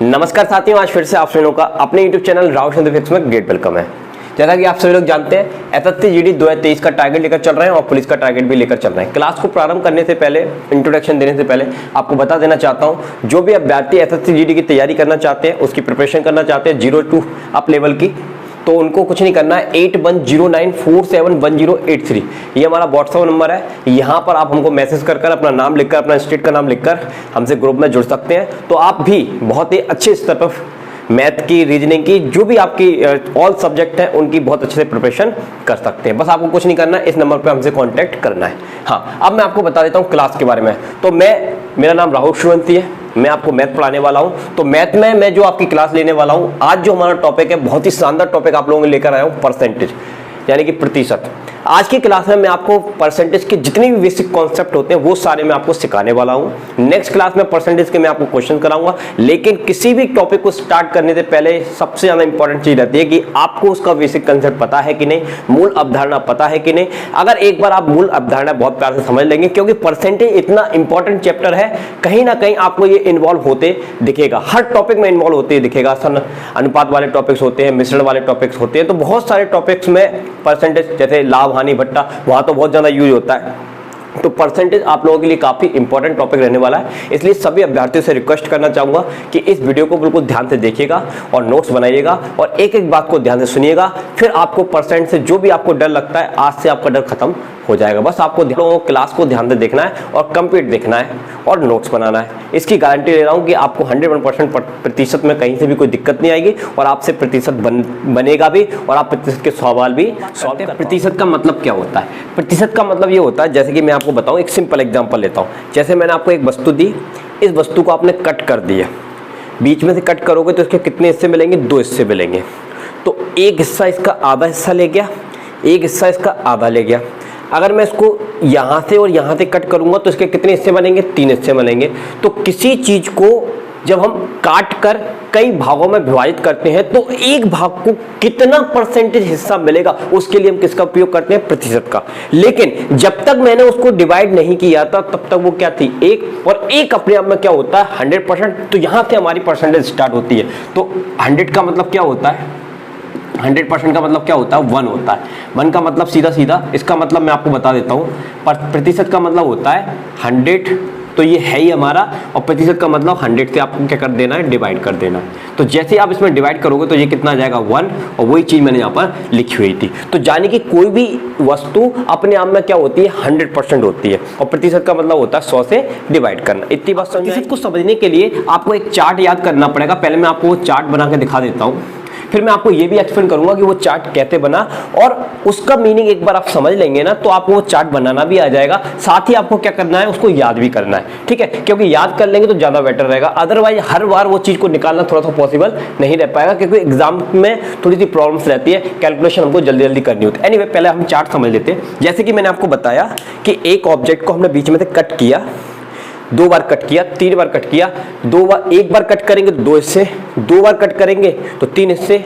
नमस्कार साथियों, आज फिर से आप सभी का अपने YouTube चैनल राहुल चंद्र फिक्स में ग्रेट वेलकम है। जैसा कि आप सभी लोग जानते हैं, एसएससी जीडी 2023 का टारगेट लेकर चल रहे हैं और पुलिस का टारगेट भी लेकर चल रहे हैं। क्लास को प्रारंभ करने से पहले, इंट्रोडक्शन देने से पहले आपको बता देना चाहता हूं, जो भी अभ्यर्थी एसएससी जीडी की तैयारी करना चाहते हैं, उसकी प्रिपरेशन करना चाहते हैं 0 to अप लेवल की, तो उनको कुछ नहीं करना है। 8109471083 ये हमारा व्हाट्सएप नंबर है। यहाँ पर आप हमको मैसेज कर अपना नाम लिखकर, अपना स्टेट का नाम लिखकर हमसे ग्रुप में जुड़ सकते हैं। तो आप भी बहुत ही अच्छे स्तर पर मैथ की, रीजनिंग की, जो भी आपकी ऑल सब्जेक्ट हैं उनकी बहुत अच्छे से प्रिपरेशन कर सकते हैं। बस आपको कुछ नहीं करना है, इस नंबर पे हमसे कांटेक्ट करना है। हाँ, अब मैं आपको बता देता हूँ क्लास के बारे में। तो मेरा नाम राहुल श्रीवंती है, मैं आपको मैथ पढ़ाने वाला हूँ। तो मैथ में मैं जो आपकी क्लास लेने वाला हूँ, आज जो हमारा टॉपिक है, बहुत ही शानदार टॉपिक आप लोगों को लेकर आया हूँ, परसेंटेज यानी कि प्रतिशत। आज की क्लास में मैं आपको परसेंटेज के जितने भी बेसिक कॉन्सेप्ट होते हैं वो सारे मैं आपको सिखाने वाला हूं। नेक्स्ट क्लास में परसेंटेज के मैं आपको क्वेश्चन कराऊंगा, लेकिन किसी भी टॉपिक को स्टार्ट करने से पहले सबसे ज्यादा इंपॉर्टेंट चीज रहती है कि आपको उसका बेसिक कंसेप्ट पता है कि नहीं, मूल अवधारणा पता है कि नहीं। अगर एक बार आप मूल अवधारणा बहुत प्यार से समझ लेंगे, क्योंकि परसेंटेज इतना इंपॉर्टेंट चैप्टर है, कहीं ना कहीं आपको ये इन्वॉल्व होते दिखेगा, हर टॉपिक में इन्वॉल्व होते दिखेगा। अनुपात वाले टॉपिक्स होते हैं, मिश्रण वाले टॉपिक्स होते हैं, तो बहुत सारे टॉपिक्स में परसेंटेज, जैसे लाभ हानि भट्टा, वहां तो बहुत ज्यादा यूज होता है। तो परसेंटेज आप लोगों के लिए काफी इंपॉर्टेंट टॉपिक रहने वाला है, इसलिए सभी अभ्यर्थियों से रिक्वेस्ट करना चाहूंगा कि इस वीडियो को बिल्कुल ध्यान से देखिएगा और नोट्स बनाइएगा और एक एक बात को ध्यान से सुनिएगा। फिर आपको परसेंट से जो भी आपको डर लगता है, आज से आपका डर खत्म हो जाएगा। बस आपको क्लास को ध्यान से देखना है और कंप्लीट देखना है और नोट्स बनाना है। इसकी गारंटी ले रहा हूं कि आपको 101% प्रतिशत में कहीं से भी कोई दिक्कत नहीं आएगी और आपसे प्रतिशत बनेगा भी और आप प्रतिशत के सवाल भी सॉल्व कर। प्रतिशत का मतलब क्या होता है? प्रतिशत का मतलब ये होता है, जैसे कि मैं आपको बताऊं, एक सिंपल एग्जांपल लेता हूं। जैसे मैंने आपको एक वस्तु दी, इस वस्तु को आपने कट कर दिया, बीच में से कट करोगे तो इसके कितने हिस्से मिलेंगे? 2 हिस्से मिलेंगे। तो एक हिस्सा इसका आधा हिस्सा ले गया, एक हिस्सा इसका आधा ले गया। अगर मैं इसको यहाँ से और यहाँ से कट करूंगा तो इसके कितने हिस्से बनेंगे? 3 हिस्से बनेंगे। तो किसी चीज को जब हम काट कर कई भागों में विभाजित करते हैं तो एक भाग को कितना परसेंटेज हिस्सा मिलेगा, उसके लिए हम किसका उपयोग करते हैं? प्रतिशत का। लेकिन जब तक मैंने उसको डिवाइड नहीं किया था तब तक वो क्या थी? 1, और 1 अपने आप में क्या होता है? 100%। तो यहां से हमारी परसेंटेज स्टार्ट होती है। तो 100 का मतलब क्या होता है? 100% का मतलब क्या होता है? 1 होता है। 1 का मतलब सीधा सीधा, इसका मतलब मैं आपको बता देता हूं, प्रतिशत का मतलब होता है 100। तो ये है ही हमारा, और प्रतिशत का मतलब 100 से आपको क्या कर देना है? डिवाइड कर देना है। तो जैसे आप इसमें डिवाइड करोगे तो ये कितना आ जाएगा? 1, और वही चीज मैंने यहाँ पर लिखी हुई थी। तो जाने की कोई भी वस्तु अपने आप में क्या होती है? 100% होती है, और प्रतिशत का मतलब होता है 100 से डिवाइड करना। इतनी बात समझ। प्रतिशत को समझने के लिए आपको एक चार्ट याद करना पड़ेगा। पहले मैं आपको वो चार्ट बना के दिखा देता हूँ, फिर मैं आपको ये भी एक्सप्लेन करूंगा कि वो चार्ट कैसे बना, और उसका मीनिंग एक बार आप समझ लेंगे ना तो आपको वो चार्ट बनाना भी आ जाएगा। साथ ही आपको क्या करना है? उसको याद भी करना है, ठीक है? क्योंकि याद कर लेंगे तो ज्यादा बेटर रहेगा। अदरवाइज हर बार वो चीज को निकालना थोड़ा सा पॉसिबल नहीं रह पाएगा, क्योंकि एग्जाम में थोड़ी सी प्रॉब्लम्स रहती है, कैलकुलेशन हमको जल्दी जल्दी करनी होती है। एनीवे, पहले हम चार्ट समझ लेते हैं। जैसे कि मैंने आपको बताया कि एक ऑब्जेक्ट को हमने बीच में से कट किया, 2 बार कट किया, 3 बार कट किया, 2 बार, 1 बार कट करेंगे तो 2 हिस्से, 2 बार कट करेंगे तो 3 हिस्से,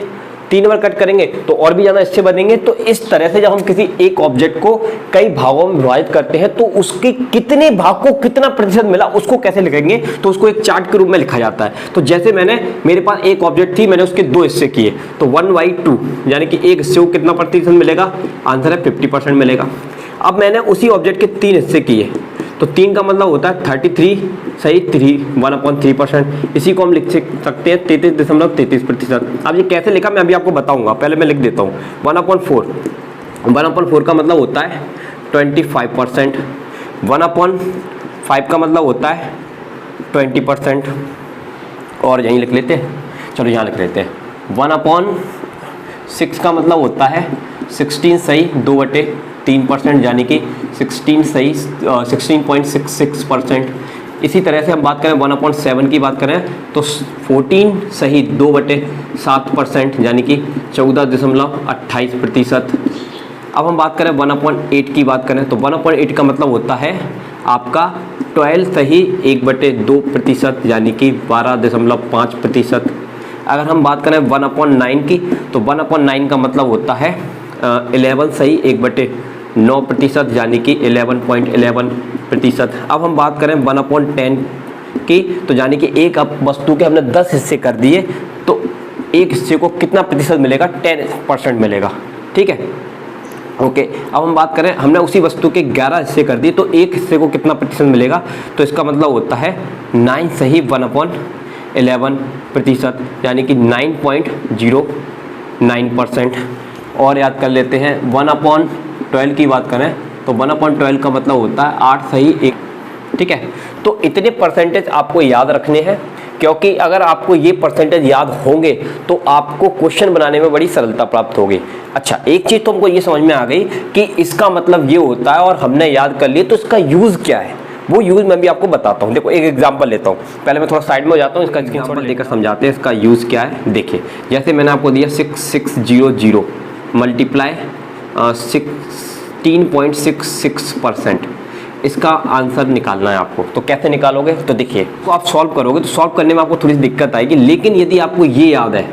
3 बार कट करेंगे तो और भी ज्यादा हिस्से बनेंगे। तो इस तरह से जब हम किसी एक ऑब्जेक्ट को कई भागों में विभाजित करते हैं तो उसके कितने भाग को कितना प्रतिशत मिला, उसको कैसे लिखेंगे? तो उसको एक चार्ट के रूप में लिखा जाता है। तो जैसे मेरे पास एक ऑब्जेक्ट थी, मैंने उसके 2 हिस्से किए, तो 1/2 यानी कि एक हिस्से को कितना प्रतिशत मिलेगा? आंसर है 50% मिलेगा। अब मैंने उसी ऑब्जेक्ट के 3 हिस्से किए, तो 3 का मतलब होता है 33, सही, 1/3%। इसी को हम लिख सकते हैं 33.33%। अब ये कैसे लिखा मैं अभी आपको बताऊंगा, पहले मैं लिख देता हूँ। 1/4 का मतलब होता है 25%। 1/5 का मतलब होता है 20%। और यहीं लिख लेते हैं, चलो यहाँ लिख लेते हैं। 1/6 का मतलब होता है 16, सही, 2/3%, यानी कि 16, सही, 16.66%। इसी तरह से हम बात करें 1/7 की बात करें तो 14, सही, 2/7%, यानी कि 14.28%। अब हम बात करें 1/8 की बात करें तो 1/8 का मतलब होता है आपका 12, सही, 1/2%, यानी कि 12.5%। अगर हम बात करें 1/9 की तो 1/9 का मतलब होता है 11, सही, 1/9%, यानी कि 11.11%। अब हम बात करें 1/10 कि तो यानी कि एक अब वस्तु के हमने 10 हिस्से कर दिए तो एक हिस्से को कितना प्रतिशत मिलेगा, 10% मिलेगा। ठीक है, ओके। अब हम बात करें, हमने उसी वस्तु के 11 हिस्से कर दिए तो एक हिस्से को कितना प्रतिशत मिलेगा, तो इसका मतलब होता है 9 से ही 1/11% यानी कि 9.09%। और याद कर लेते हैं 1/12 की बात करें तो 1/12 का मतलब होता है 8 सही 1। ठीक है, तो इतने परसेंटेज आपको याद रखने हैं, क्योंकि अगर आपको ये परसेंटेज याद होंगे तो आपको क्वेश्चन बनाने में बड़ी सरलता प्राप्त होगी। अच्छा, एक चीज़ तो हमको ये समझ में आ गई कि इसका मतलब ये होता है और हमने याद कर लिया, तो इसका यूज़ क्या है वो यूज़ मैं भी आपको बताता हूँ। देखो एक एग्जांपल लेता हूँ, पहले मैं थोड़ा साइड में हो जाता हूँ, इसका एग्जांपल लेकर समझाते हैं इसका यूज़ क्या है। देखिए जैसे मैंने आपको दिया 6600 मल्टीप्लाई 16.66%, इसका आंसर निकालना है आपको। तो कैसे निकालोगे, तो देखिए तो आप सॉल्व करोगे तो सॉल्व करने में आपको थोड़ी दिक्कत आएगी, लेकिन यदि आपको ये याद है,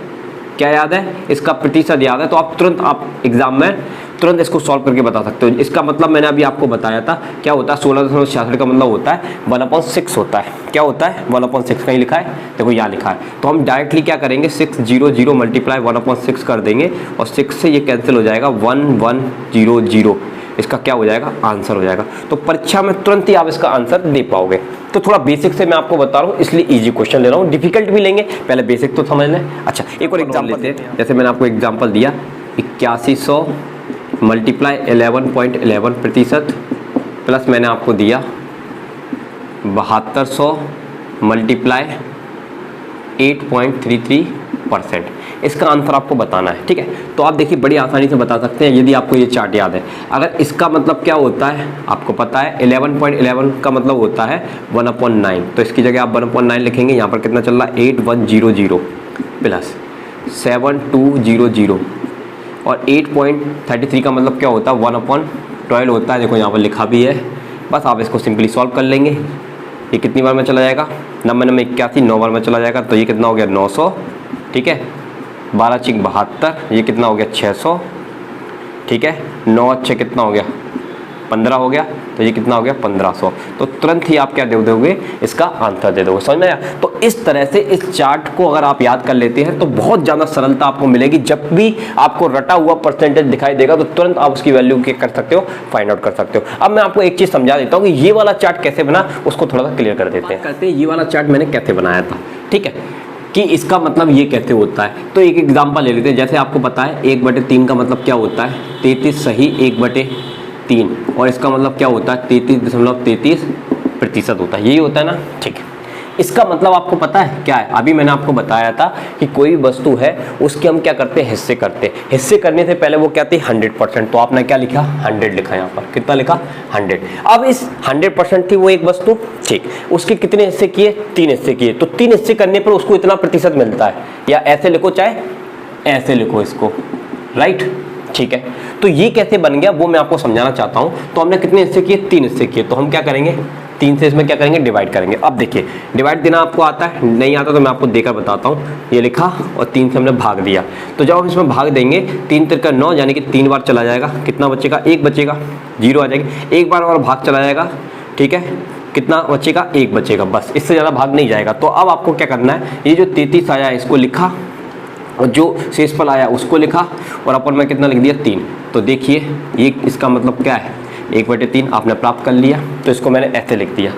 क्या याद है, इसका प्रतिशत याद है, तो आप तुरंत आप एग्जाम में तुरंत इसको सॉल्व करके बता सकते हो। इसका मतलब मैंने अभी आपको बताया था, क्या होता है 16.66 का मतलब होता है 1/6 होता है। क्या होता है 1/6, कहीं लिखा है, देखो यहाँ लिखा है। तो हम डायरेक्टली क्या करेंगे 600 मल्टीप्लाई 1/6 कर देंगे और 6 से ये कैंसिल हो जाएगा 1100, इसका क्या हो जाएगा, आंसर हो जाएगा। तो परीक्षा में तुरंत ही आप इसका आंसर दे पाओगे। तो थोड़ा बेसिक से मैं आपको बता रहा हूँ, इसलिए इजी क्वेश्चन ले रहा हूँ, डिफिकल्ट भी लेंगे, पहले बेसिक तो समझ लें। अच्छा, एक और एग्जाम्पल लेते हैं, जैसे मैंने आपको एग्जाम्पल दिया 8100 मल्टीप्लाई 11.11% प्लस मैंने आपको दिया 7200 मल्टीप्लाई 8.33%। इसका आंसर आपको बताना है। ठीक है, तो आप देखिए बड़ी आसानी से बता सकते हैं यदि आपको ये चार्ट याद है। अगर इसका मतलब क्या होता है आपको पता है, 11.11 का मतलब होता है 1/9, तो इसकी जगह आप 1/9 लिखेंगे। यहाँ पर कितना चल रहा है 8100 प्लस 7200 और 8.33 का मतलब क्या होता है 1/12 होता है। देखो यहाँ पर लिखा भी है, बस आप इसको सिंपली सॉल्व कर लेंगे। ये कितनी बार में चला जाएगा, 9 9 बार में चला जाएगा, तो ये कितना हो गया 900। ठीक है, 12 × 72, ये कितना हो गया 600। ठीक है, 9 अच्छे कितना हो गया 15 हो गया, तो ये कितना हो गया 1500। तो तुरंत ही आप क्या दे दोगे, इसका आंसर दे दोगे। समझ में आया? तो इस तरह से इस चार्ट को अगर आप याद कर लेते हैं तो बहुत ज़्यादा सरलता आपको मिलेगी। जब भी आपको रटा हुआ परसेंटेज दिखाई देगा तो तुरंत आप उसकी वैल्यू क्या कर सकते हो, फाइंड आउट कर सकते हो। अब मैं आपको एक चीज़ समझा देता हूँ कि ये वाला चार्ट कैसे बना, उसको थोड़ा सा क्लियर कर देते हैं। कहते हैं ये वाला चार्ट मैंने कैसे बनाया था, ठीक है, कि इसका मतलब ये कैसे होता है। तो एक एग्जांपल ले लेते हैं। जैसे आपको पता है 1/3 का मतलब क्या होता है 33 सही 1/3, और इसका मतलब क्या होता है 33.33% होता है। यही होता है ना, ठीक है। इसका मतलब आपको पता है क्या है, अभी मैंने आपको बताया था कि कोई वस्तु है उसके हम क्या करते हैं, हिस्से करते हैं। हिस्से करने से पहले वो क्या थी 100%, तो आपने क्या लिखा 100 लिखा, यहाँ पर कितना लिखा 100। अब इस 100% थी वो एक वस्तु, ठीक, उसके कितने हिस्से किए, 3 हिस्से किए, तो 3 हिस्से करने पर उसको इतना प्रतिशत मिलता है। या ऐसे लिखो चाहे ऐसे लिखो इसको, राइट, ठीक है। तो ये कैसे बन गया वो मैं आपको समझाना चाहता हूँ। तो हमने कितने हिस्से किए, 3 हिस्से किए, तो हम क्या करेंगे 3 से इसमें क्या करेंगे, डिवाइड करेंगे। अब देखिए डिवाइड देना आपको आता है, नहीं आता तो मैं आपको देकर बताता हूँ। ये लिखा और 3 से हमने भाग दिया, तो जब हम इसमें भाग देंगे 3 × 9 यानी कि 3 बार चला जाएगा, कितना बचेगा 1 बचेगा, 0 आ जाएगी। 1 बार और भाग चला जाएगा, ठीक है, कितना बचेगा 1 बचेगा, बस, इससे ज़्यादा भाग नहीं जाएगा। तो अब आपको क्या करना है, ये जो 33 आया है इसको लिखा और जो शेषफल आया उसको लिखा और अपन में कितना लिख दिया 3। तो देखिए ये इसका मतलब क्या है 1/3 आपने प्राप्त कर लिया, तो इसको मैंने ऐसे लिख दिया,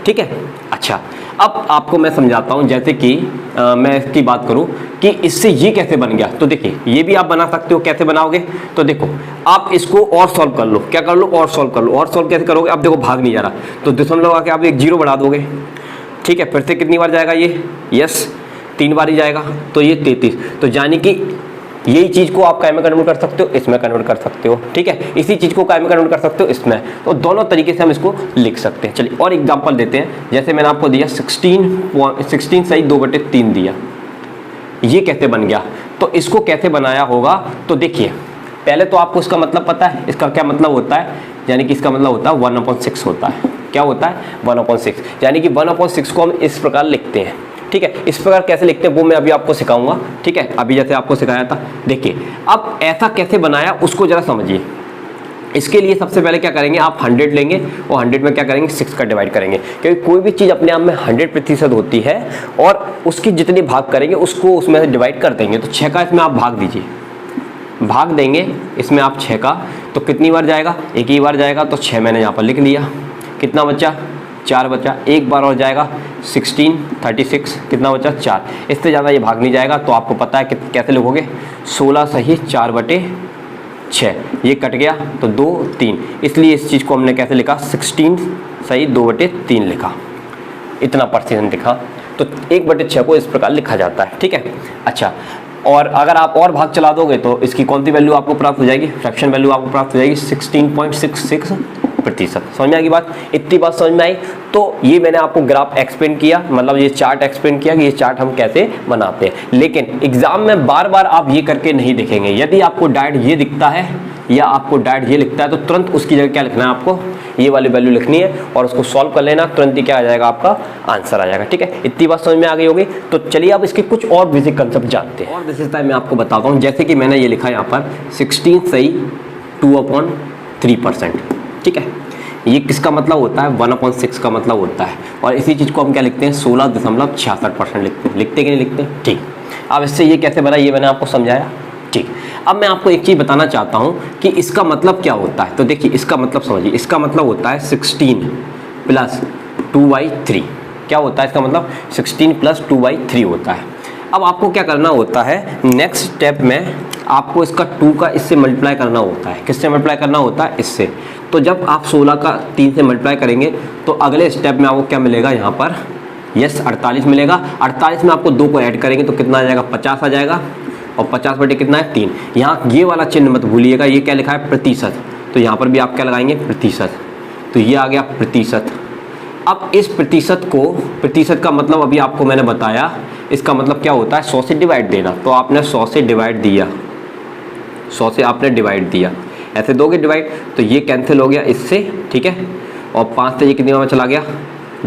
ठीक है। अच्छा, अब आपको मैं समझाता हूँ। जैसे कि मैं इसकी बात करूँ कि इससे ये कैसे बन गया, तो देखिए ये भी आप बना सकते हो। कैसे बनाओगे, तो देखो आप इसको और सॉल्व कर लो, क्या कर लो, और सॉल्व कर लो। और सॉल्व कैसे करोगे, अब देखो भाग नहीं जा रहा, तो दशमलव आके आप एक 0 बढ़ा दोगे, ठीक है। फिर से कितनी बार जाएगा ये, यस 3 बार ही जाएगा, तो ये 33। तो यानी कि यही चीज़ को आप काय में कन्वर्ट कर सकते हो, इसमें कन्वर्ट कर सकते हो, ठीक है। इसी चीज़ को काय में कन्वर्ट कर सकते हो, इसमें। तो दोनों तरीके से हम इसको लिख सकते हैं। चलिए और एग्जांपल देते हैं। जैसे मैंने आपको दिया 16 सही 2/3 दिया, ये कैसे बन गया, तो इसको कैसे बनाया होगा। तो देखिए पहले तो आपको इसका मतलब पता है, इसका क्या मतलब होता है, यानी कि इसका मतलब होता है 1/6 होता है। क्या होता है 1/6, यानी कि 1/6 को हम इस प्रकार लिखते हैं, ठीक है। इस प्रकार कैसे लिखते हैं वो मैं अभी आपको सिखाऊंगा, ठीक है। अभी जैसे आपको सिखाया था, देखिए अब ऐसा कैसे बनाया उसको जरा समझिए। इसके लिए सबसे पहले क्या करेंगे, आप 100 लेंगे और 100 में क्या करेंगे 6 का डिवाइड करेंगे, क्योंकि कोई भी चीज़ अपने आप में 100% होती है और उसकी जितने भाग करेंगे उसको उसमें से डिवाइड कर देंगे। तो 6 का इसमें आप भाग दीजिए, भाग देंगे इसमें आप 6 का, तो कितनी बार जाएगा, एक ही बार जाएगा। तो 6 मैंने यहाँ पर लिख लिया, कितना बचा 4 बचा, एक बार और जाएगा 16 36, कितना बचा 4। इससे ज़्यादा ये भाग नहीं जाएगा। तो आपको पता है कि कैसे लिखोगे, 16 सही 4/6, ये कट गया तो 2 3, इसलिए इस चीज़ को हमने कैसे लिखा 16 सही 2/3 लिखा, इतना % लिखा। तो 1/6 को इस प्रकार लिखा जाता है, ठीक है। अच्छा, और अगर आप और भाग चला दोगे तो इसकी कौन सी वैल्यू आपको प्राप्त हो जाएगी, फ्रैक्शन वैल्यू आपको प्राप्त हो जाएगी 16.66%। समझ में आएगी बात, इतनी बात समझ में आई। तो ये मैंने आपको ग्राफ एक्सप्लेन किया, मतलब ये चार्ट एक्सप्लेन किया कि ये चार्ट हम कैसे बनाते हैं। लेकिन एग्जाम में बार बार आप ये करके नहीं दिखेंगे। यदि आपको डायरेक्ट ये दिखता है या आपको डायरेक्ट ये लिखता है तो तुरंत उसकी जगह क्या लिखना है, आपको ये वाली वैल्यू लिखनी है और उसको सॉल्व कर लेना, तुरंत ही क्या आ जाएगा, आपका आंसर आ जाएगा, ठीक है। इतनी बात समझ में आ गई होगी। तो चलिए अब इसके कुछ और बेसिक कंसेप्ट जानते हैं। और विशेषताएं मैं आपको बताता हूँ, जैसे कि मैंने ये लिखा यहाँ पर 16 सही 2/3%, ठीक है। ये किसका मतलब होता है, 1/6 का मतलब होता है। और इसी चीज़ को हम क्या लिखते हैं 16.66% लिखते हैं, लिखते कि नहीं लिखते, ठीक। अब इससे ये कैसे बना ये मैंने आपको समझाया, ठीक। अब मैं आपको एक चीज़ बताना चाहता हूँ कि इसका मतलब क्या होता है। तो देखिए इसका मतलब समझिए, इसका मतलब होता है 16 + 2/3। क्या होता है इसका मतलब, 16 + 2/3 होता है। अब आपको क्या करना होता है, नेक्स्ट स्टेप में आपको इसका 2 का इससे मल्टीप्लाई करना होता है। किससे मल्टीप्लाई करना होता है, इससे। तो जब आप 16 का 3 से मल्टीप्लाई करेंगे तो अगले स्टेप में आपको क्या मिलेगा, यहाँ पर यस 48 मिलेगा। 48 में आपको 2 को ऐड करेंगे तो कितना आ जाएगा, 50 आ जाएगा। और 50 बटे कितना है 3। यहाँ ये वाला चिन्ह मत भूलिएगा, ये क्या लिखा है प्रतिशत, तो यहाँ पर भी आप क्या लगाएंगे प्रतिशत। तो ये आ गया प्रतिशत। अब इस प्रतिशत को, प्रतिशत का मतलब अभी आपको मैंने बताया, इसका मतलब क्या होता है 100 से डिवाइड देना। तो आपने 100 से डिवाइड दिया, 100 से आपने डिवाइड दिया, ऐसे दोगे डिवाइड तो ये कैंसिल हो गया इससे, ठीक है। और 5 से ये कितनी बार में चला गया,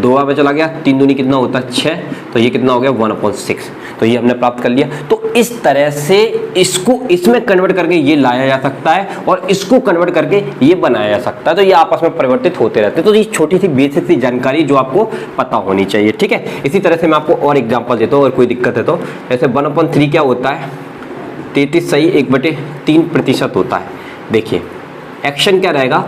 2 बार में चला गया, 3 दूनी कितना होता है 6, तो ये कितना हो गया 1/6। तो ये हमने प्राप्त कर लिया। तो इस तरह से इसको इसमें कन्वर्ट करके ये लाया जा सकता है और इसको कन्वर्ट करके ये बनाया जा सकता है। तो ये आपस में परिवर्तित होते रहते हैं। तो ये छोटी सी बेसिक सी जानकारी जो आपको पता होनी चाहिए, ठीक है। इसी तरह से मैं आपको और एग्जांपल देता हूँ, और कोई दिक्कत है तो। जैसे 1/3 क्या होता है, 33 सही 1/3% होता है। देखिए एक्शन क्या रहेगा,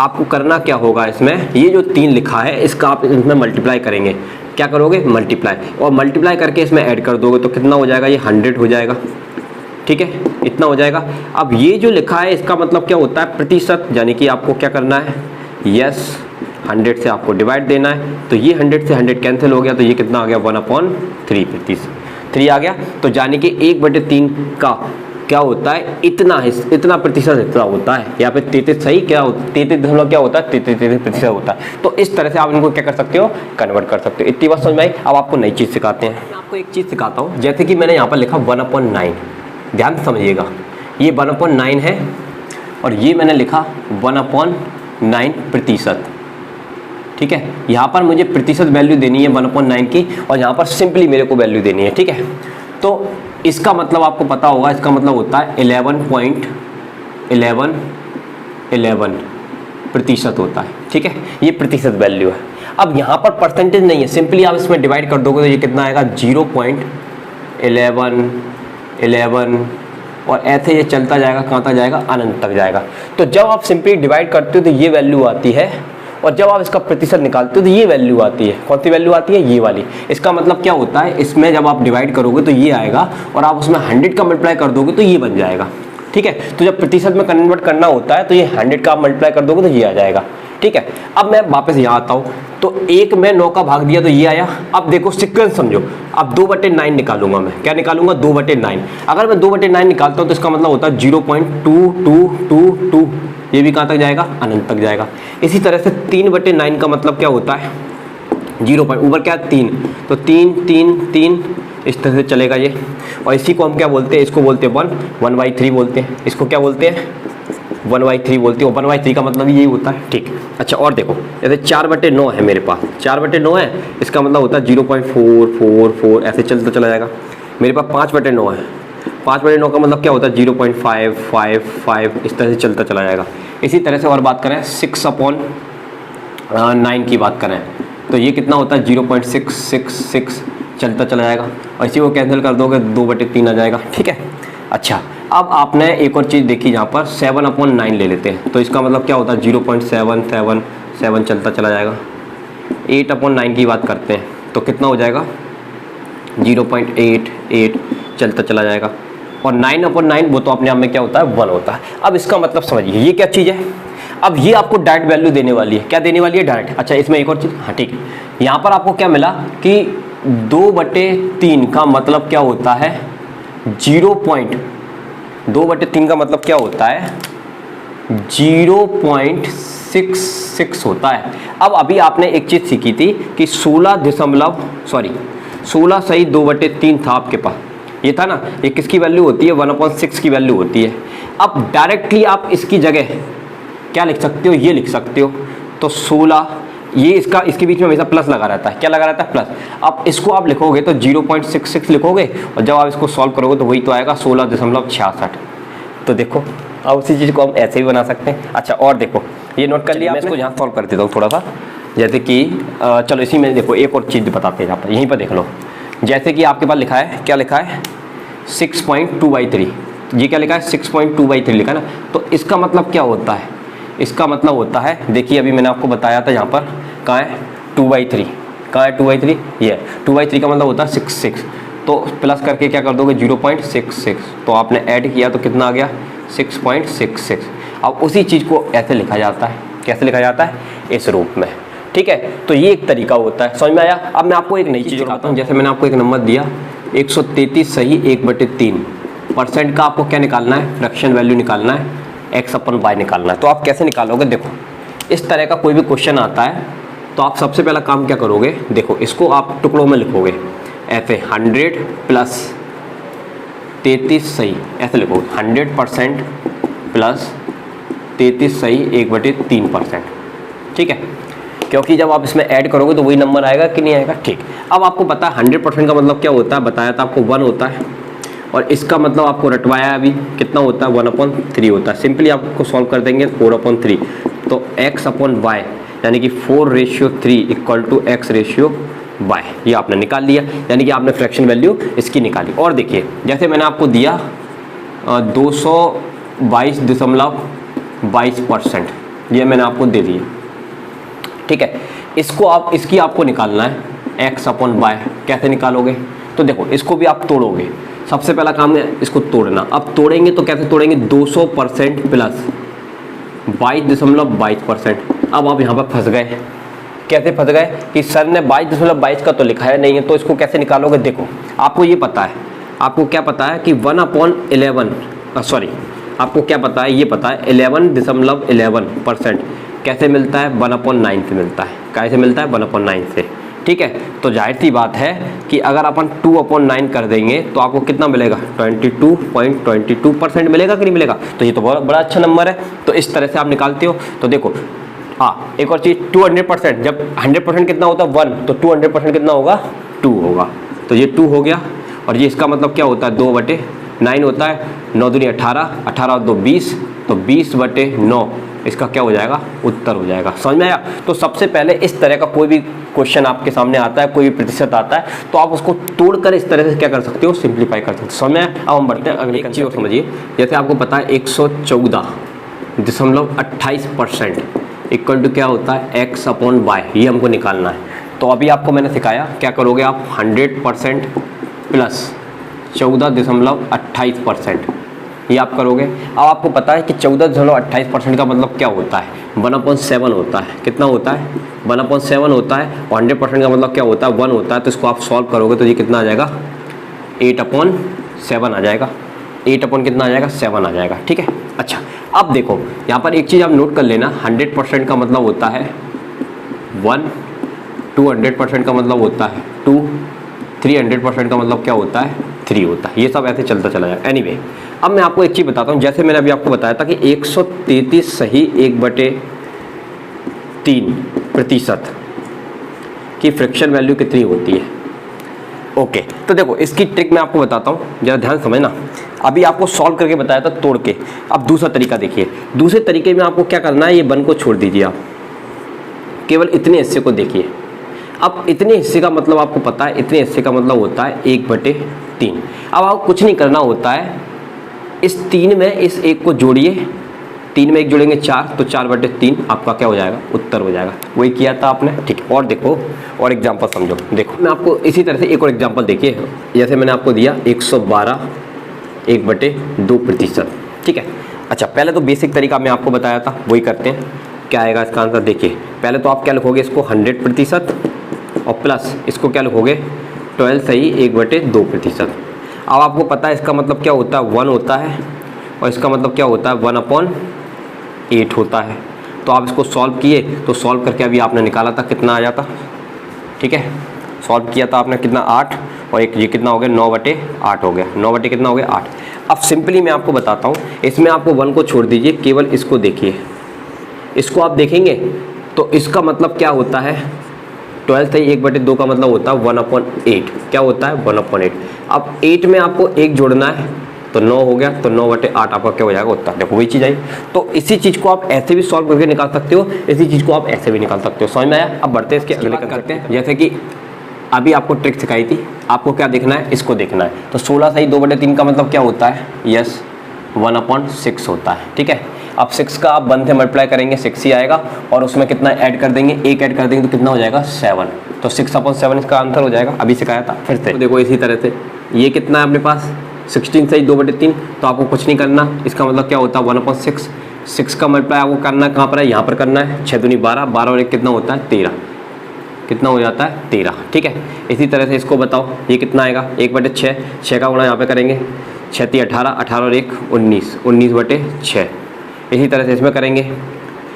आपको करना क्या होगा, इसमें ये जो 3 लिखा है इसका आप इसमें मल्टीप्लाई करेंगे। क्या करोगे, मल्टीप्लाई, और मल्टीप्लाई करके इसमें ऐड कर दोगे तो कितना हो जाएगा, ये 100 हो जाएगा, ठीक है, इतना हो जाएगा। अब ये जो लिखा है इसका मतलब क्या होता है प्रतिशत, यानी कि आपको क्या करना है, यस 100 से आपको डिवाइड देना है। तो ये 100 से 100 कैंसिल हो गया, तो ये कितना आ गया 1/3 3 आ गया। तो यानी कि 1/3 का क्या होता है, इतना प्रतिशत इतना होता है। यहाँ पे 33 सही क्या होता है, 33 क्या होता है, 33% होता है। तो इस तरह से आप इनको क्या कर सकते हो, कन्वर्ट कर सकते हो। इतनी बात समझ में आई। अब आपको नई चीज़ सिखाते हैं। मैं आपको एक चीज़ सिखाता हूँ, जैसे कि मैंने यहाँ पर लिखा 1/9, ध्यान से समझिएगा, ये 1/9 है और ये मैंने लिखा 1/9%, ठीक है। यहाँ पर मुझे प्रतिशत वैल्यू देनी है 1/9 की, और यहाँ पर सिंपली मेरे को वैल्यू देनी है, ठीक है। तो इसका मतलब आपको पता होगा, इसका मतलब होता है 11.11% होता है, ठीक है। ये प्रतिशत वैल्यू है। अब यहाँ पर परसेंटेज नहीं है, सिंपली आप इसमें डिवाइड कर दोगे तो ये कितना आएगा 0.11 और ऐसे ये चलता जाएगा, कहाँ तक जाएगा, अनंत तक जाएगा। तो जब आप सिंपली डिवाइड करते हो तो ये वैल्यू आती है, और जब आप इसका प्रतिशत निकालते हो तो ये वैल्यू आती है। कौन सी वैल्यू आती है, ये वाली। इसका मतलब क्या होता है, इसमें जब आप डिवाइड करोगे तो ये आएगा, और आप उसमें 100 का मल्टीप्लाई कर दोगे तो ये बन जाएगा, ठीक है। तो जब प्रतिशत में कन्वर्ट करना होता है तो ये 100 का आप मल्टीप्लाई कर दोगे तो ये आ जाएगा, ठीक है। अब मैं वापस यहाँ आता हूँ, तो 1 में 9 का भाग दिया तो ये आया। अब देखो सीक्वेंस समझो, अब 2/9 निकालूंगा मैं, क्या निकालूंगा 2/9। अगर मैं 2/9 निकालता हूँ तो इसका मतलब होता है 0.2222, ये भी कहाँ तक जाएगा, अनंत तक जाएगा। इसी तरह से 3/9 का मतलब क्या होता है, 0 ऊपर क्या 3, तो 3 3 3 इस तरह से चलेगा ये। और इसी को हम क्या बोलते हैं, इसको बोलते हैं 1/3 बोलते हैं। इसको क्या बोलते हैं, 1/3 बोलते हैं। 1/3 का मतलब यही होता है, ठीक। अच्छा और देखो, जैसे 4/9 है मेरे पास, 4/9 है, इसका मतलब होता है 0.444 ऐसे चलता चला जाएगा। मेरे पास 5/9 है, 5/9 का मतलब क्या होता है 0.555 इस तरह से चलता चला जाएगा। इसी तरह से और बात करें 6/9 की बात करें तो ये कितना होता है 0.666 चलता चला जाएगा, और इसी को कैंसिल कर दोगे 2/3 आ जाएगा। ठीक है, अच्छा अब आपने एक और चीज़ देखी जहाँ पर 7/9 ले लेते हैं तो इसका मतलब क्या होता है 0.777 चलता चला जाएगा। 8/9 की बात करते हैं तो कितना हो जाएगा 0.88 चलता चला जाएगा, और 9/9 वो तो अपने आप में क्या होता है 1 होता है। अब इसका मतलब समझिए ये क्या चीज़ है, अब ये आपको डायरेक्ट वैल्यू देने वाली है। क्या देने वाली है डायरेक्ट। अच्छा इसमें एक और चीज़, हाँ ठीक है, यहाँ पर आपको क्या मिला कि 2/3 का मतलब क्या होता है 2/3 का मतलब क्या होता है 0.66 होता है। अब अभी आपने एक चीज़ सीखी थी कि 16.2/3 था आपके पास, ये था ना, ये किसकी वैल्यू होती है 1/6 की वैल्यू होती है। अब डायरेक्टली आप इसकी जगह क्या लिख सकते हो, ये लिख सकते हो, तो 16 ये इसके बीच में हमेशा प्लस लगा रहता है। क्या लगा रहता है प्लस। अब इसको आप लिखोगे तो 0.66 लिखोगे, और जब आप इसको सॉल्व करोगे तो वही तो आएगा 16.66। तो देखो अब उसी चीज़ को हम ऐसे भी बना सकते हैं। अच्छा और देखो ये नोट कर लिया, मैं इसको यहाँ सॉल्व कर देता हूँ थोड़ा सा, जैसे कि चलो इसी में देखो एक और चीज़ बताते हैं यहाँ पर, यहीं पर देख लो। जैसे कि आपके पास लिखा है, क्या लिखा है 6.2/3, ये क्या लिखा है 6.2/3 लिखा है ना, तो इसका मतलब क्या होता है, इसका मतलब होता है, देखिए अभी मैंने आपको बताया था यहाँ पर कहाँ है 2/3, कहाँ है 2/3, ये 2/3 का मतलब होता है 66, तो प्लस करके क्या कर दोगे 0.66, तो आपने ऐड किया तो कितना आ गया 6.66। अब उसी चीज़ को ऐसे लिखा जाता है, कैसे लिखा जाता है इस रूप में। ठीक है, तो ये एक तरीका होता है, समझ में आया। अब मैं आपको एक नई चीज़ दिखाता हूँ, जैसे मैंने आपको एक नंबर दिया 133 सही 1/3% का आपको क्या निकालना है, फ्रैक्शन वैल्यू निकालना है, x/y निकालना है। तो आप कैसे निकालोगे, देखो इस तरह का कोई भी क्वेश्चन आता है तो आप सबसे पहला काम क्या करोगे, देखो इसको आप टुकड़ों में लिखोगे ऐसे 100 प्लस 33 सही, ऐसे लिखोगे 100% प्लस 33 सही 1/3%। ठीक है, क्योंकि जब आप इसमें ऐड करोगे तो वही नंबर आएगा कि नहीं आएगा। ठीक, अब आपको पता है 100% का मतलब क्या होता है, बताया था आपको 1 होता है, और इसका मतलब आपको रटवाया अभी कितना होता है 1/3 होता है। सिंपली आपको सॉल्व कर देंगे 4/3, तो x/y यानी कि 4:3 इक्वल टू x/y, ये आपने निकाल लिया, यानी कि आपने फ्रैक्शन वैल्यू इसकी निकाली। और देखिए जैसे मैंने आपको दिया 222.22%, ये मैंने आपको दे दिया। ठीक है, इसकी आपको निकालना है x/y, कैसे निकालोगे, तो देखो इसको भी आप तोड़ोगे, सबसे पहला काम है इसको तोड़ना। अब तोड़ेंगे तो कैसे तोड़ेंगे 200% प्लस 22.22%। अब आप यहाँ पर फंस गए, कैसे फंस गए कि सर ने 22.22 का तो लिखाया नहीं है, तो इसको कैसे निकालोगे। देखो आपको ये पता है, आपको क्या पता है कि 1/11 सॉरी आपको क्या पता है, ये पता है 11.11% कैसे मिलता है 1/9 से मिलता है, कैसे मिलता है 1/9 से। ठीक है, तो जाहिर सी बात है कि अगर अपन 2/9 कर देंगे तो आपको कितना मिलेगा 22.22% मिलेगा कि नहीं मिलेगा। तो ये तो बहुत बड़ा अच्छा नंबर है, तो इस तरह से आप निकालते हो। तो देखो हाँ एक और चीज़ 200%, जब 100% कितना होता है 1, तो 200% कितना होगा 2 होगा, तो ये 2 हो गया। और ये इसका मतलब क्या होता है 2/9 होता है, 9 दूनी 18, 18 और 2 20, तो 20/9 इसका क्या हो जाएगा उत्तर हो जाएगा। समझ में आया। तो सबसे पहले इस तरह का कोई भी क्वेश्चन आपके सामने आता है, कोई भी प्रतिशत आता है, तो आप उसको तोड़कर इस तरह से क्या कर सकते हो सिंप्लीफाई कर सकते हो। समझ में आया। अब हम बढ़ते हैं अगले चीज़ को समझिए। जैसे आपको पता है 114.28% इक्वल टू क्या होता है x/y, ये हमको निकालना है। तो अभी आपको मैंने सिखाया क्या करोगे आप 100% प्लस 14.28%, ये आप करोगे। अब आपको पता है कि 14.28% का मतलब क्या होता है 1/7 होता है। कितना होता है 1/7 होता है, और 100% का मतलब क्या होता है 1 होता है। तो इसको आप सॉल्व करोगे तो ये कितना आ जाएगा 8/7 आ जाएगा, 8 कितना आ जाएगा 7 आ जाएगा। ठीक है, अच्छा अब देखो यहाँ पर एक चीज़ आप नोट कर लेना, 100% का मतलब होता है 1, 200% का मतलब होता है 2, 300% का मतलब क्या होता है 3 होता है। ये सब ऐसे चलता चला जाएगा। एनीवे, अब मैं आपको एक चीज़ बताता हूँ। जैसे मैंने अभी आपको बताया था कि 133 सही 1/3% की फ्रैक्शन वैल्यू कितनी होती है। ओके, तो देखो इसकी ट्रिक मैं आपको बताता हूँ, जरा ध्यान समझना। अभी आपको सॉल्व करके बताया था तोड़ के। अब दूसरा तरीका देखिए, दूसरे तरीके में आपको क्या करना है, ये 1 को छोड़ दीजिए, आप केवल इतने हिस्से को देखिए। अब इतने हिस्से का मतलब आपको पता है, इतने हिस्से का मतलब होता है 1/3। अब आपको कुछ नहीं करना होता है, इस 3 में इस 1 को जोड़िए, 3 में 1 जोड़ेंगे 4, तो 4/3 आपका क्या हो जाएगा, उत्तर हो जाएगा। वही किया था आपने, ठीक है। और देखो और एग्जांपल समझो, देखो मैं आपको इसी तरह से एक और एग्जांपल देखिए, जैसे मैंने आपको दिया 112 1/2%, ठीक है। अच्छा, पहले तो बेसिक तरीका मैं आपको बताया था, वही करते हैं। क्या आएगा इसका आंसर, देखिए पहले तो आप क्या लिखोगे, इसको 100% और प्लस इसको क्या लिखोगे, 12 सही 1/2%। अब आपको पता है इसका मतलब क्या होता है, 1 होता है, और इसका मतलब क्या होता है, 1/8 होता है। तो आप इसको सॉल्व किए, तो सॉल्व करके अभी आपने निकाला था कितना आ जाता, ठीक है। सॉल्व किया था आपने कितना, 8, और एक ये कितना हो गया, 9/8 हो गया। 9 कितना हो गया, 8। अब सिंपली मैं आपको बताता हूँ, इसमें आपको 1 को छोड़ दीजिए, केवल इसको देखिए। इसको आप देखेंगे तो इसका मतलब क्या होता है, 12 से 1/2 का मतलब होता है 1/8। क्या होता है, 1/8। अब 8 में आपको 1 जोड़ना है, तो 9 हो गया, तो 9/8 आपका क्या हो जाएगा, उत्तर। देखो वही चीज़ आई। तो इसी चीज़ को आप ऐसे भी सॉल्व करके निकाल सकते हो, इसी चीज़ को आप ऐसे भी निकाल सकते हो। समझ में आया। अब बढ़ते हैं इसके अगले करते हैं। जैसे कि अभी आपको ट्रिक सिखाई थी, आपको क्या देखना है, इसको देखना है। तो 16 सही 2/3 का मतलब क्या होता है, यस 1/6 होता है, ठीक है। अब 6 का आप 1 से मल्टीप्लाई करेंगे, 6 ही आएगा, और उसमें कितना ऐड कर देंगे, 1 ऐड कर देंगे तो कितना हो जाएगा, 7। तो 6/7 इसका आंसर हो जाएगा। अभी सिखाया था फिर से, तो देखो इसी तरह से ये कितना है अपने पास, 16 सही 2/3। तो आपको कुछ नहीं करना, इसका मतलब क्या होता है, 1/6। 6 का मल्टीप्लाई आपको करना कहाँ पर है, यहाँ पर करना है। 6 दूनी 12, 12 और 1 कितना होता है, 13। कितना हो जाता है, 13, ठीक है। इसी तरह से इसको बताओ, ये कितना आएगा, 1/6। 6 का गुणा यहाँ पे करेंगे, 6 × 18, 18 और 1 19, 19/6। इसी तरह से इसमें करेंगे,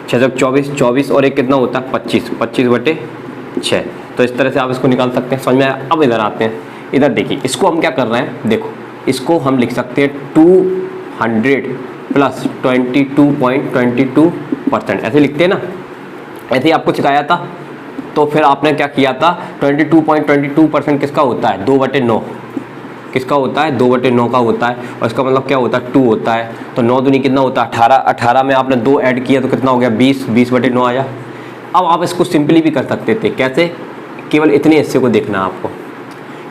6 × 24, 24 और 1 कितना होता है, 25, 25/6। तो इस तरह से आप इसको निकाल सकते हैं। समझ में आया। अब इधर आते हैं, इधर देखिए, इसको हम क्या कर रहे हैं, देखो इसको हम लिख सकते हैं 200 + 22.22%, ऐसे लिखते हैं ना, ऐसे ही आपको सिखाया था। तो फिर आपने क्या किया था, 22.22% किसका होता है, 2/9। किसका होता है, 2/9 का होता है, और इसका मतलब क्या होता है, 2 होता है। तो 9 दूनी कितना होता है, 18, 18 में आपने 2 ऐड किया तो कितना हो गया, 20, 20/9 आया। अब आप इसको सिंपली भी कर सकते थे, कैसे, केवल इतने हिस्से को देखना है आपको।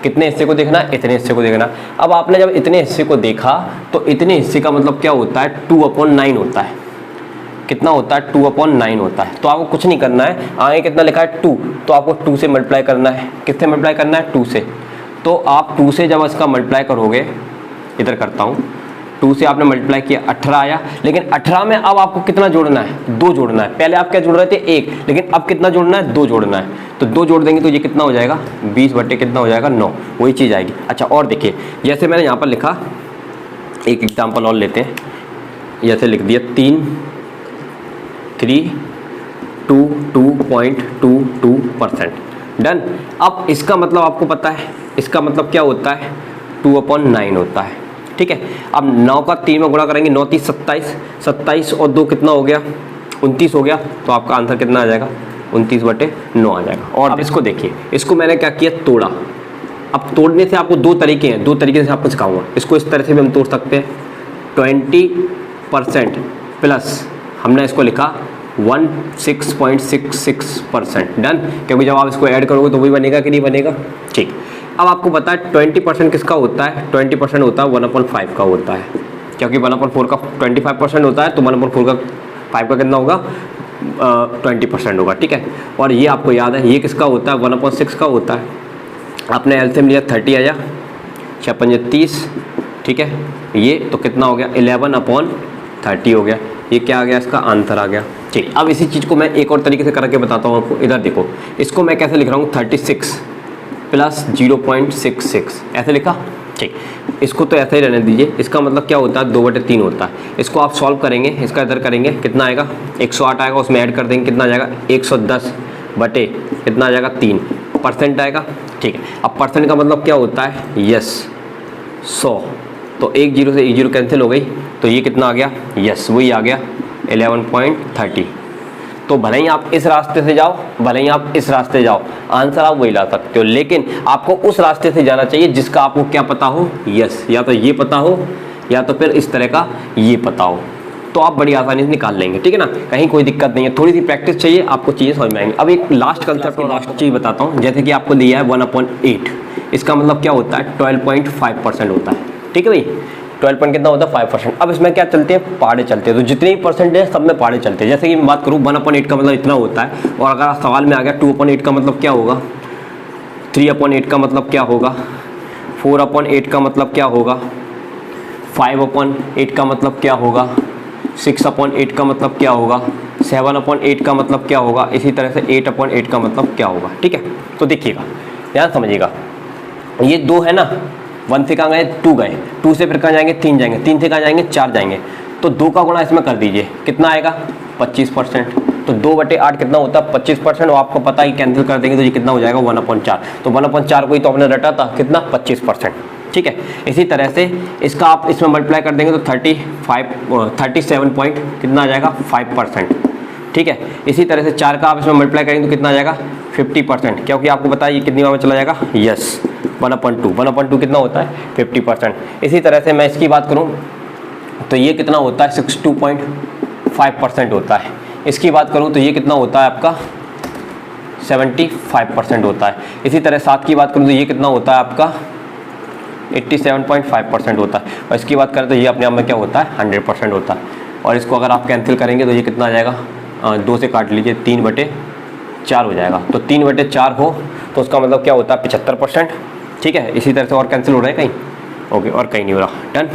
कितने हिस्से को देखना, इतने हिस्से को देखना। अब आपने जब इतने हिस्से को देखा, तो इतने हिस्से का मतलब क्या होता है, 2/9 होता है। कितना होता है, 2/9 होता है। तो आपको कुछ नहीं करना है, आगे कितना लिखा है 2, तो आपको 2 से मल्टीप्लाई करना है। किससे मल्टीप्लाई करना है, 2 से। तो आप 2 से जब इसका मल्टीप्लाई करोगे, इधर करता हूँ, 2 से आपने मल्टीप्लाई किया, 18 आया। लेकिन 18 में अब आपको कितना जोड़ना है, 2 जोड़ना है। पहले आप क्या जोड़ रहे थे, 1, लेकिन अब कितना जोड़ना है, 2 जोड़ना है। तो 2 जोड़ देंगे तो ये कितना हो जाएगा, 20 कितना हो जाएगा, 9। वही चीज़ आएगी। अच्छा, और देखिए, जैसे मैंने यहाँ पर लिखा, एक एग्जाम्पल और लेते हैं। जैसे लिख दिया 3.22%, डन। अब इसका मतलब आपको पता है, इसका मतलब क्या होता है, 2/9 होता है, ठीक है। अब 9 का 3 में गुणा करेंगे, 9 × 3 = 27, 27 और 2 कितना हो गया, 29 हो गया। तो आपका आंसर कितना आ जाएगा, 29/9 आ जाएगा। और अब इसको देखिए, इसको मैंने क्या किया, तोड़ा। अब तोड़ने से आपको 2 तरीके हैं, 2 तरीके से आपको सिखाऊंगा। इसको इस तरह से भी हम तोड़ सकते हैं, 20% प्लस हमने इसको लिखा 16.66%, डन। क्योंकि जब आप इसको ऐड करोगे तो वही बनेगा कि नहीं बनेगा, ठीक। अब आपको पता है 20% किसका होता है, 20% होता है 1/5 का होता है। क्योंकि 1/4 का 25% होता है, तो 1/4 का 5 का कितना होगा, 20% होगा, ठीक है। और ये आपको याद है, ये किसका होता है, 1/6 का होता है। आपने एलसीएम लिया, 30 आया, 6 × 5 = 30, ठीक है। ये तो कितना हो गया, 11/30 हो गया। ये क्या आ गया, इसका आंसर आ गया, ठीक। अब इसी चीज़ को मैं एक और तरीके से करके बताता हूँ आपको। इधर देखो, इसको मैं कैसे लिख रहा हूँ, 36 + 0.66, ऐसे लिखा, ठीक। इसको तो ऐसे ही रहने दीजिए। इसका मतलब क्या होता है, 2/3 होता है। इसको आप सॉल्व करेंगे, इसका इधर करेंगे, कितना आएगा, 108 आएगा। उसमें ऐड कर देंगे, कितना आ जाएगा, 110 बटे कितना आ जाएगा, 3% आएगा, ठीक है। अब परसेंट का मतलब क्या होता है, यस 100। तो 1 0 से 1 0 कैंसिल हो गई, तो ये कितना आ गया, यस वही आ गया 11.30। तो भले ही आप इस रास्ते से जाओ, भले ही आप इस रास्ते जाओ, आंसर आप वही ला सकते हो। लेकिन आपको उस रास्ते से जाना चाहिए जिसका आपको क्या पता हो, यस, या तो ये पता हो या तो फिर इस तरह का ये पता हो, तो आप बड़ी आसानी से निकाल लेंगे, ठीक है ना, कहीं कोई दिक्कत नहीं है। थोड़ी सी प्रैक्टिस चाहिए, आपको चीज़ें समझ में आएंगी। अब एक लास्ट कंसेप्ट और लास्ट चीज़ बताता हूँ। जैसे कि आपको दिया है 1/8, इसका मतलब क्या होता है, 12.5% होता है, ठीक है भाई। 12 कितना होता है, 5%। अब इसमें क्या चलते हैं, पहाड़े चलते हैं, तो जितने भी परसेंट है सब में पहाड़े चलते हैं। जैसे कि मैं बात करूँ 1/8 का मतलब इतना होता है, और अगर सवाल में आ गया 2/8 का मतलब क्या होगा, 3/8 का मतलब क्या होगा, 4/8 का मतलब क्या होगा, 5/8 का मतलब क्या होगा, 6/8 का मतलब क्या होगा, 7/8 का मतलब क्या होगा, इसी तरह से 8/8 का मतलब क्या होगा, ठीक है। तो देखिएगा, ध्यान समझिएगा, ये 2 है ना, 1 से कहाँ गए, 2 गए, 2 से फिर कहाँ जाएंगे, 3 जाएंगे, 3 से कहाँ जाएंगे, 4 जाएंगे, तो 2 का गुणा इसमें कर दीजिए, कितना आएगा, 25%। तो 2/8 कितना होता है, 25%, और आपको पता है कैंसिल कर देंगे तो ये कितना हो जाएगा, 1/4। तो 1/4 को ही तो आपने रटा था, कितना, 25%, ठीक है। इसी तरह से इसका आप इसमें मल्टीप्लाई कर देंगे तो 37 पॉइंट कितना आ जाएगा, 5%, ठीक है। इसी तरह से 4 का आप इसमें मल्टीप्लाई करेंगे तो कितना आ जाएगा, 50%, क्योंकि आपको पता है ये कितनी बार में चला जाएगा, यस 1/2 कितना होता है, 50%। इसी तरह से मैं इसकी बात करूं तो ये कितना होता है, 62.5% होता है। इसकी बात करूं तो ये कितना होता है आपका, 75% होता है। इसी तरह 7 की बात करूं तो ये कितना होता है आपका, 87.5% होता है। और इसकी बात करें तो ये अपने आप में क्या होता है, 100% होता है। और इसको अगर आप कैंसिल करेंगे तो ये कितना आ जाएगा, 2 से काट लीजिए, 3/4 हो जाएगा। तो 3/4 हो तो उसका मतलब क्या होता है, 75%, ठीक है। इसी तरह से और कैंसिल हो रहा है कहीं, ओके, और कहीं नहीं हो रहा, डन।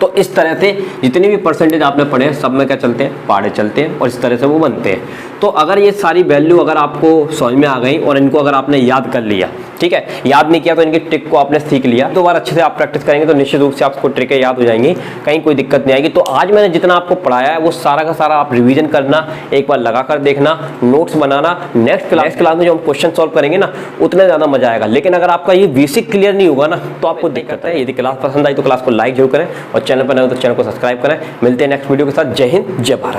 तो इस तरह से जितने भी परसेंटेज आपने पढ़े हैं सब में क्या चलते हैं, पहाड़े चलते हैं, और इस तरह से वो बनते हैं। तो अगर ये सारी वैल्यू अगर आपको समझ में आ गई और इनको अगर आपने याद कर लिया, ठीक है, याद नहीं किया तो इनकी ट्रिक को आपने सीख लिया, 2 बार अच्छे से आप प्रैक्टिस करेंगे तो निश्चित रूप से आपको ट्रिकें याद हो जाएंगी, कहीं कोई दिक्कत नहीं आएगी। तो आज मैंने जितना आपको पढ़ाया है वो सारा का सारा आप रिवीजन करना, एक बार लगा कर देखना, नोट्स बनाना। नेक्स्ट क्लास में जो हम क्वेश्चन सॉल्व करेंगे ना, उतना ज़्यादा मजा आएगा। लेकिन अगर आपका ये बेसिक क्लियर नहीं होगा ना तो आपको दिक्कत है। यदि क्लास पसंद आई तो क्लास को लाइक जरूर करें, और चैनल पर नए हो तो चैनल को सब्सक्राइब करें। मिलते हैं नेक्स्ट वीडियो के साथ। जय हिंद, जय भारत।